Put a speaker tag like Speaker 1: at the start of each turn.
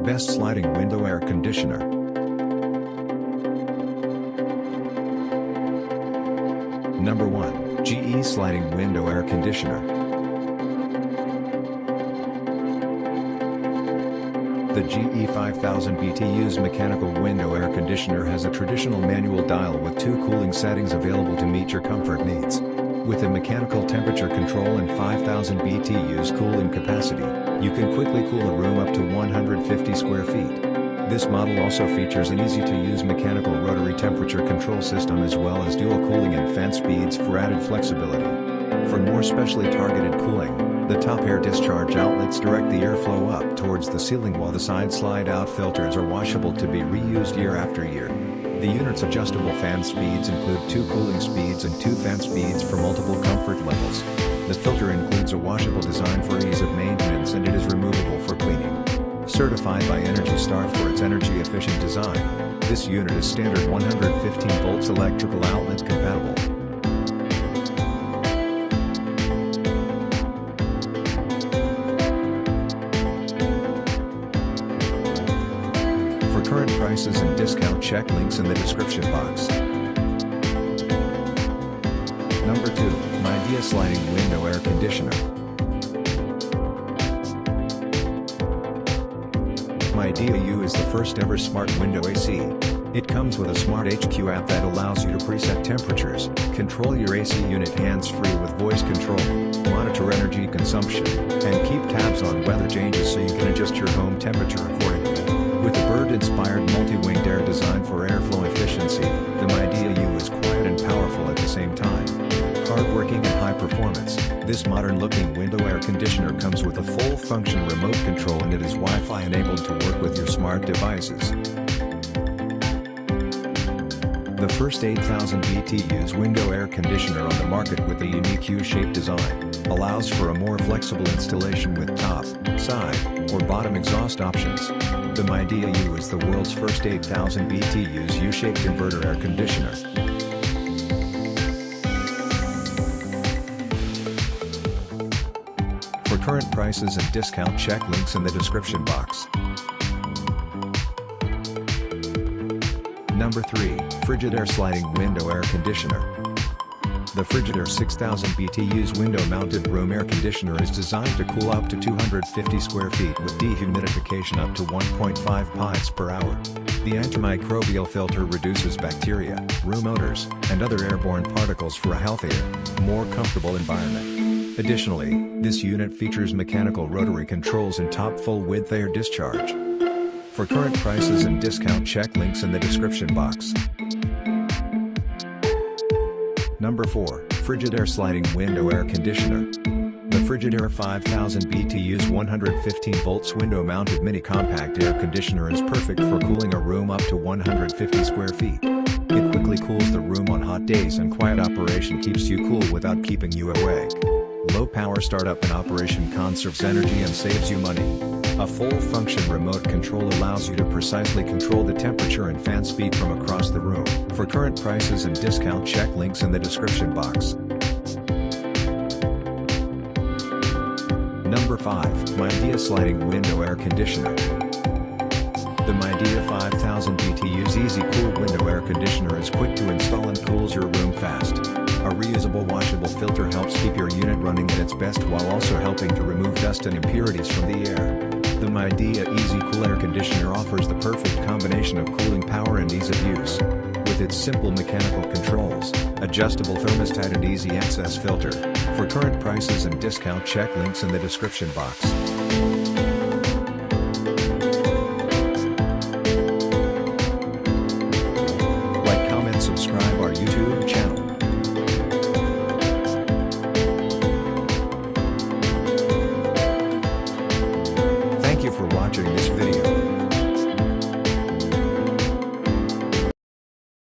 Speaker 1: Best sliding window air conditioner. Number 1, GE Sliding Window Air Conditioner. The GE 5000 BTU's mechanical window air conditioner has a traditional manual dial with 2 cooling settings available to meet your comfort needs. With a mechanical temperature control and 5000 BTU's cooling capacity, you can quickly cool a room up to 150 square feet. This model also features an easy-to-use mechanical rotary temperature control system as well as dual cooling and fan speeds for added flexibility. For more specially targeted cooling, the top air discharge outlets direct the airflow up towards the ceiling while the side slide-out filters are washable to be reused year after year. The unit's adjustable fan speeds include 2 cooling speeds and 2 fan speeds for multiple comfort levels. The filter includes a washable design for ease of maintenance and it is removable for cleaning. Certified by Energy Star for its energy-efficient design, this unit is standard 115 volts electrical outlet compatible. For current prices and discount, check links in the description box. Number 2, Midea Sliding Window Air Conditioner. Midea U is the first ever smart window AC. It comes with a Smart HQ app that allows you to preset temperatures, control your AC unit hands-free with voice control, monitor energy consumption, and keep tabs on weather changes so you can adjust your home temperature accordingly. With a bird-inspired multi-winged air design for airflow efficiency, the Midea U is quiet and powerful at the same time. Hardworking and high performance, this modern-looking window air conditioner comes with a full-function remote control and it is Wi-Fi enabled to work with your smart devices. The first 8000 BTU's window air conditioner on the market with a unique U-shaped design, allows for a more flexible installation with top, side, or bottom exhaust options. The Midea U is the world's first 8000 BTU's U-shaped inverter air conditioner. For current prices and discount, check links in the description box. Number 3, Frigidaire Sliding Window Air Conditioner. The Frigidaire 6000 BTU's window-mounted room air conditioner is designed to cool up to 250 square feet with dehumidification up to 1.5 pints per hour. The antimicrobial filter reduces bacteria, room odors, and other airborne particles for a healthier, more comfortable environment. Additionally, this unit features mechanical rotary controls and top full-width air discharge. For current prices and discount, check links in the description box. Number 4, Frigidaire Sliding Window Air Conditioner. The Frigidaire 5000 BTU's 115 volts window-mounted mini-compact air conditioner is perfect for cooling a room up to 150 square feet. It quickly cools the room on hot days and quiet operation keeps you cool without keeping you awake. Low power startup and operation conserves energy and saves you money. A full-function remote control allows you to precisely control the temperature and fan speed from across the room. For current prices and discount, check links in the description box. Number 5, Midea Sliding Window Air Conditioner. The Midea 5000 BTU's Easy Cool Window Air Conditioner is quick to install and cools your room fast. A reusable washable filter helps keep your unit running at its best while also helping to remove dust and impurities from the air. The Midea Easy Cool Air Conditioner offers the perfect combination of cooling power and ease of use. With its simple mechanical controls, adjustable thermostat and easy access filter. For current prices and discount, check links in the description box.